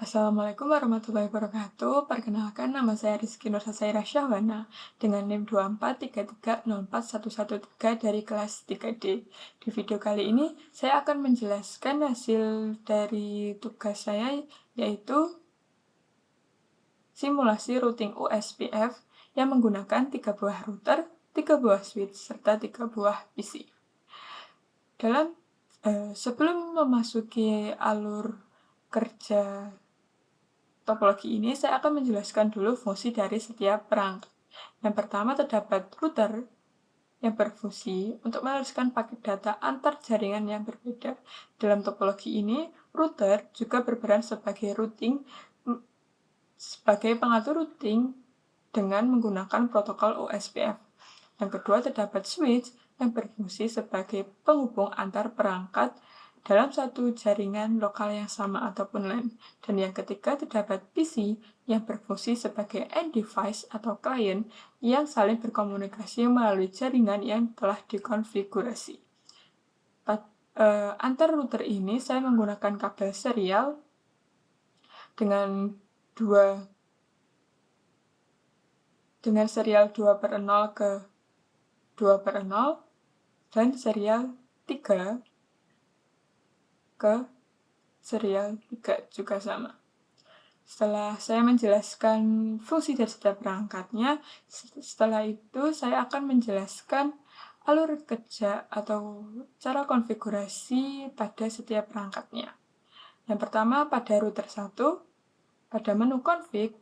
Assalamualaikum warahmatullahi wabarakatuh. Perkenalkan, nama saya Rizky Nur Sasaira Syahwana dengan NIM 2433041113 dari kelas 3D. Di video kali ini, saya akan menjelaskan hasil dari tugas saya, yaitu simulasi routing USPF yang menggunakan 3 buah router, 3 buah switch, serta 3 buah PC. Sebelum memasuki alur kerja topologi ini, saya akan menjelaskan dulu fungsi dari setiap perangkat. Yang pertama, terdapat router yang berfungsi untuk meneruskan paket data antar jaringan yang berbeda. Dalam topologi ini, router juga berperan sebagai pengatur routing dengan menggunakan protokol OSPF. Yang kedua, terdapat switch yang berfungsi sebagai penghubung antar perangkat dalam satu jaringan lokal yang sama ataupun LAN. Dan yang ketiga, terdapat PC yang berfungsi sebagai end device atau klien yang saling berkomunikasi melalui jaringan yang telah dikonfigurasi. Antar router ini saya menggunakan kabel serial dengan serial 2/0 ke 2/0 dan serial 3 ke serial 3 juga sama. Setelah saya menjelaskan fungsi dari setiap perangkatnya, setelah itu saya akan menjelaskan alur kerja atau cara konfigurasi pada setiap perangkatnya. Yang pertama, pada router 1, pada menu config,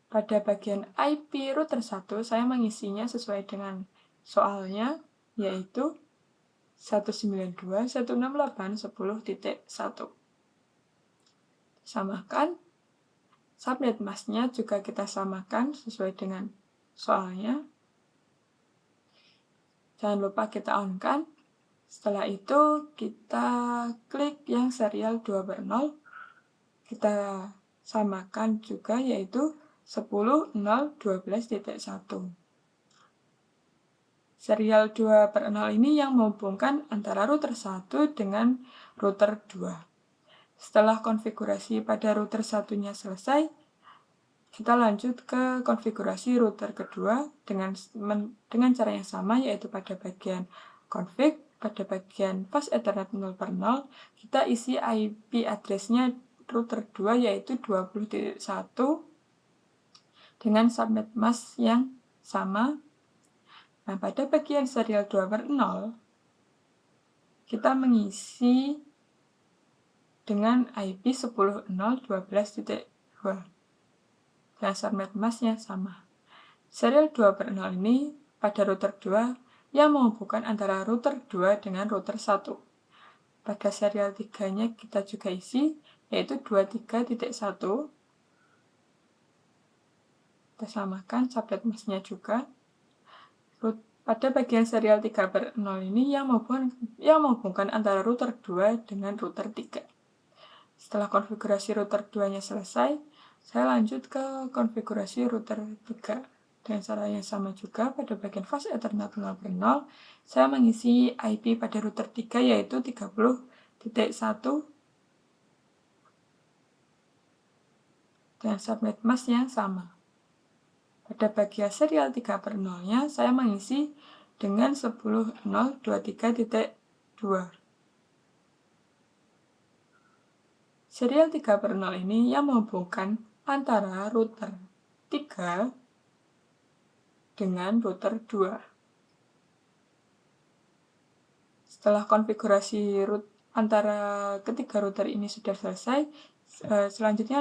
pada bagian IP router 1, saya mengisinya sesuai dengan soalnya, yaitu 192.168.10.1. Samakan. Subnet masknya juga kita samakan sesuai dengan soalnya. Jangan lupa kita on-kan. Setelah itu, kita klik yang serial 2/0. Kita samakan juga, yaitu 10.0.12.1. Serial 2/0 ini yang menghubungkan antara router 1 dengan router 2. Setelah konfigurasi pada router satunya selesai, kita lanjut ke konfigurasi router kedua dengan cara yang sama, yaitu pada bagian config, pada bagian fast ethernet 0/0, kita isi IP address-nya router 2, yaitu 20.1 dengan subnet mask yang sama. Nah, pada bagian serial 2/0, kita mengisi dengan IP 10.0.12.2 dan subnet masknya sama. Serial 2/0 ini pada router 2 yang menghubungkan antara router 2 dengan router 1. Pada serial 3-nya kita juga isi, yaitu 23.1. Kita samakan subnet masknya juga. Pada bagian serial 3/0 ini yang menghubungkan antara router 2 dengan router 3. Setelah konfigurasi router 2-nya selesai, saya lanjut ke konfigurasi router 3. Dengan cara yang sama juga, pada bagian fast ethernet 0/0, saya mengisi IP pada router 3, yaitu 30.1 dengan subnet mask yang sama. Pada bagian serial 3/0-nya, saya mengisi dengan 10.023.2. Serial 3/0 ini yang menghubungkan antara router 3 dengan router 2. Setelah konfigurasi antara ketiga router ini sudah selesai, selanjutnya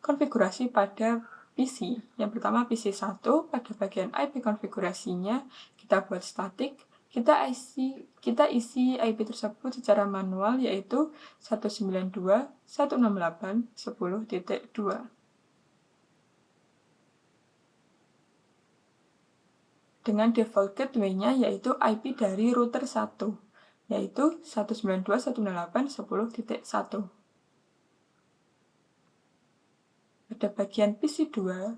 konfigurasi pada PC. Yang pertama, PC 1, pada bagian IP konfigurasinya kita buat statik. Kita isi IP tersebut secara manual, yaitu 192.168.10.2. Dengan default gateway-nya yaitu IP dari router 1, yaitu 192.168.10.1. Pada bagian PC 2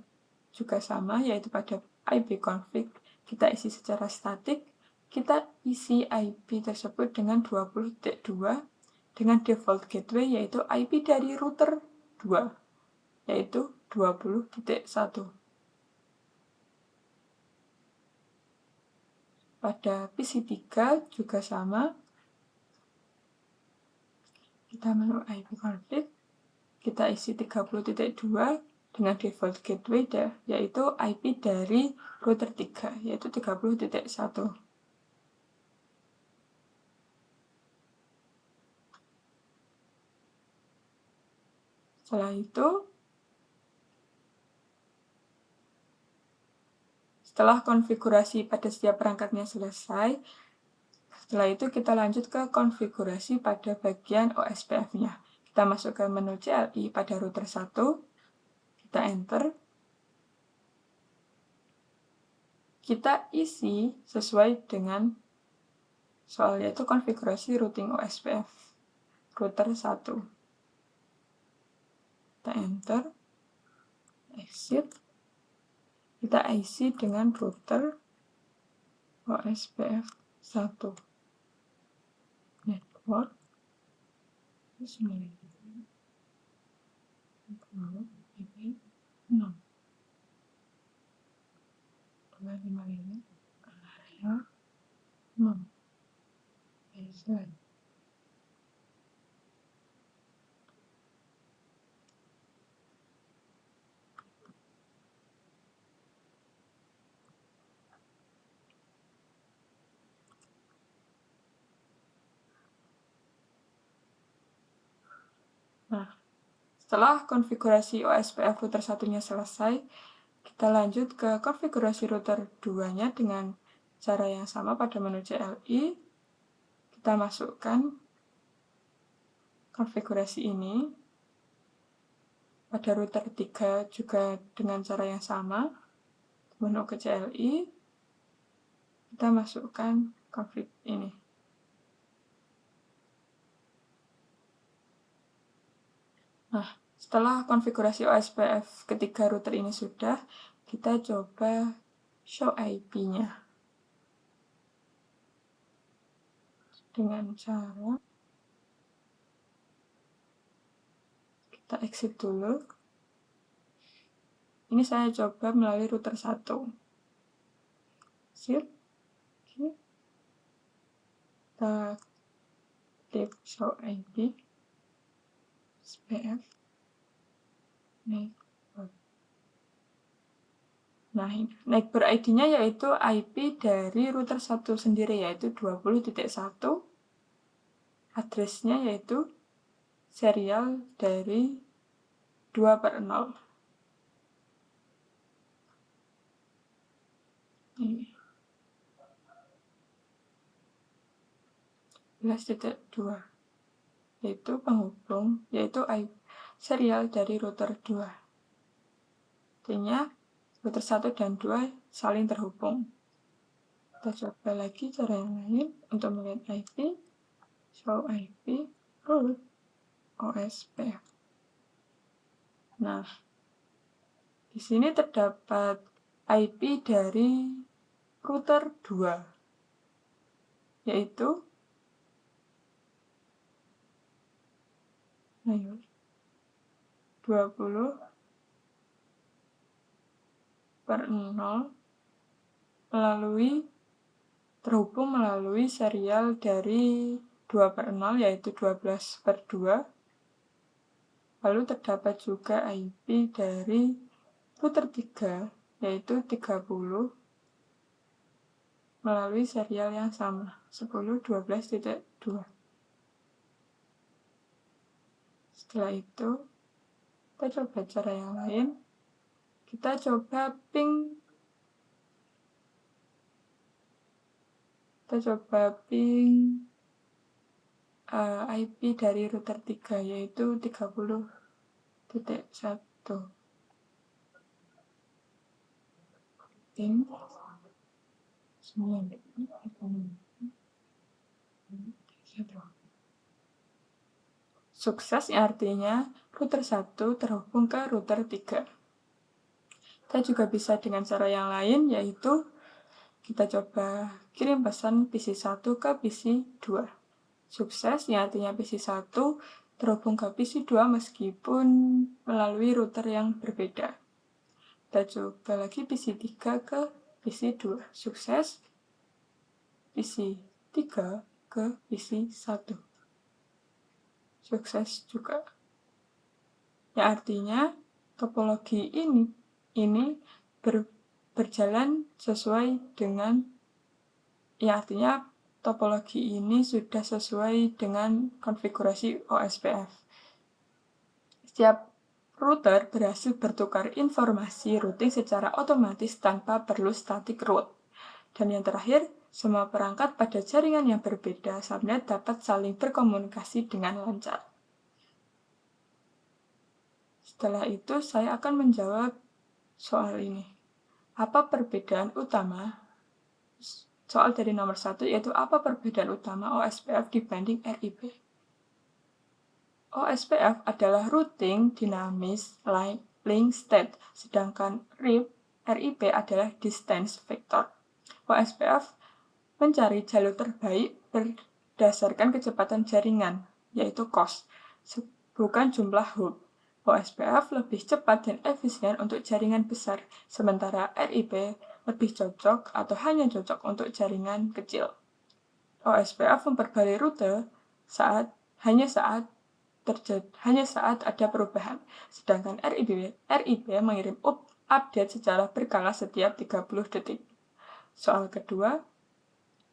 juga sama, yaitu pada IP config kita isi secara statik. Kita isi IP tersebut dengan 20.2 dengan default gateway yaitu IP dari router 2 yaitu 20.1. Pada PC 3 juga sama. Kita masuk IP config, kita isi 30.2 dengan default gateway yaitu IP dari router 3 yaitu 30.1. Setelah itu, setelah konfigurasi pada setiap perangkatnya selesai, setelah itu kita lanjut ke konfigurasi pada bagian OSPF-nya. Kita masuk ke menu CLI pada router 1, kita enter, kita isi sesuai dengan soal yaitu konfigurasi routing OSPF router 1. Kita enter, exit, kita isi dengan router OSPF 1 network 9 Nah, setelah konfigurasi OSPF router 1-nya selesai, kita lanjut ke konfigurasi router 2-nya dengan cara yang sama pada menu CLI. Kita masukkan konfigurasi ini. Pada router 3 juga dengan cara yang sama. Menu ke CLI, kita masukkan config ini. Nah, setelah konfigurasi OSPF ketiga router ini sudah, kita coba show IP-nya. Dengan cara kita exit dulu. Ini saya coba melalui router 1. Sip. Kita klik show IP. SPF. Nah, neighbor ID-nya yaitu IP dari router 1 sendiri yaitu 20.1. Address-nya yaitu serial dari 2/0. Ini 11.2 yaitu penghubung, yaitu serial dari router 2. Artinya router 1 dan 2 saling terhubung. Kita coba lagi cara yang lain untuk melihat IP, show IP, root, OSPF. Nah, di sini terdapat IP dari router 2, yaitu 20/0 terhubung melalui serial dari 2/0 yaitu 12/2. Lalu terdapat juga IP dari router 3 yaitu 30 melalui serial yang sama 10.12.2. Setelah itu, kita coba cara yang lain. Kita coba ping. IP dari router 3 yaitu 30.1. Ping. Sukses artinya router 1 terhubung ke router 3. Kita juga bisa dengan cara yang lain yaitu kita coba kirim pesan PC 1 ke PC 2 sukses, yang artinya PC1 terhubung ke PC2 meskipun melalui router yang berbeda. Kita coba lagi PC3 ke PC2, sukses, PC3 ke PC1, sukses juga. Yang artinya topologi ini berjalan sesuai dengan, yang artinya topologi ini sudah sesuai dengan konfigurasi OSPF. Setiap router berhasil bertukar informasi routing secara otomatis tanpa perlu static route. Dan yang terakhir, semua perangkat pada jaringan yang berbeda subnet dapat saling berkomunikasi dengan lancar. Setelah itu, saya akan menjawab soal ini. Apa perbedaan utama? Soal dari nomor 1 yaitu apa perbedaan utama OSPF dibanding RIP? OSPF adalah routing dinamis link state, sedangkan RIP adalah distance vector. OSPF mencari jalur terbaik berdasarkan kecepatan jaringan, yaitu cost, bukan jumlah hop. OSPF lebih cepat dan efisien untuk jaringan besar, sementara RIP lebih cocok atau hanya cocok untuk jaringan kecil. OSPF memperbarui rute hanya saat ada perubahan, sedangkan RIP mengirim update secara berkala setiap 30 detik. Soal kedua,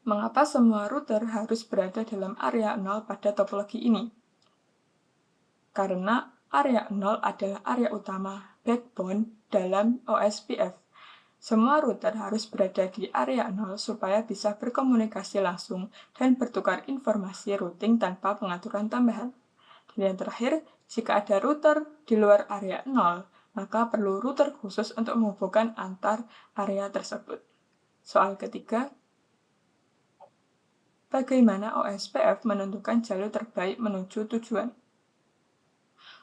mengapa semua router harus berada dalam area 0 pada topologi ini? Karena area 0 adalah area utama, backbone, dalam OSPF. Semua router harus berada di area 0 supaya bisa berkomunikasi langsung dan bertukar informasi routing tanpa pengaturan tambahan. Dan yang terakhir, jika ada router di luar area 0, maka perlu router khusus untuk menghubungkan antar area tersebut. Soal ketiga, bagaimana OSPF menentukan jalur terbaik menuju tujuan?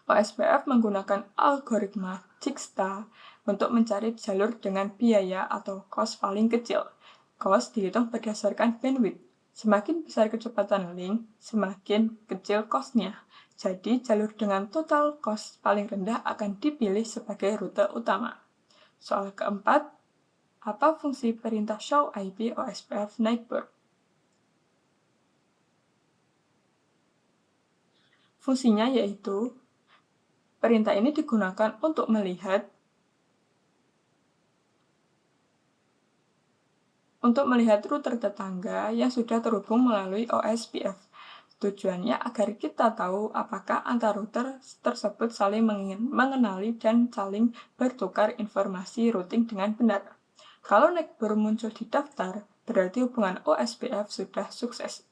OSPF menggunakan algoritma Dijkstra untuk mencari jalur dengan biaya atau cost paling kecil. Cost dihitung berdasarkan bandwidth. Semakin besar kecepatan link, semakin kecil cost-nya. Jadi, jalur dengan total cost paling rendah akan dipilih sebagai rute utama. Soal keempat, apa fungsi perintah show IP OSPF Neighbor? Fungsinya yaitu perintah ini digunakan untuk melihat router tetangga yang sudah terhubung melalui OSPF. Tujuannya agar kita tahu apakah antar router tersebut saling mengenali dan saling bertukar informasi routing dengan benar. Kalau neighbor muncul di daftar, berarti hubungan OSPF sudah sukses.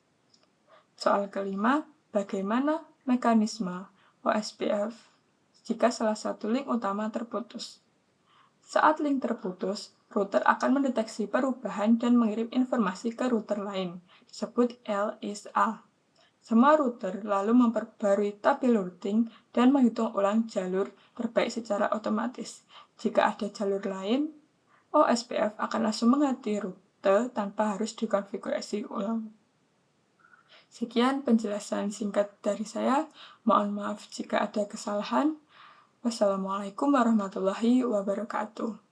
Soal kelima, bagaimana mekanisme OSPF jika salah satu link utama terputus? Saat link terputus, router akan mendeteksi perubahan dan mengirim informasi ke router lain, disebut LSA. Semua router lalu memperbarui tabel routing dan menghitung ulang jalur terbaik secara otomatis. Jika ada jalur lain, OSPF akan langsung mengganti rute tanpa harus dikonfigurasi ulang. Sekian penjelasan singkat dari saya. Mohon maaf jika ada kesalahan. Wassalamualaikum warahmatullahi wabarakatuh.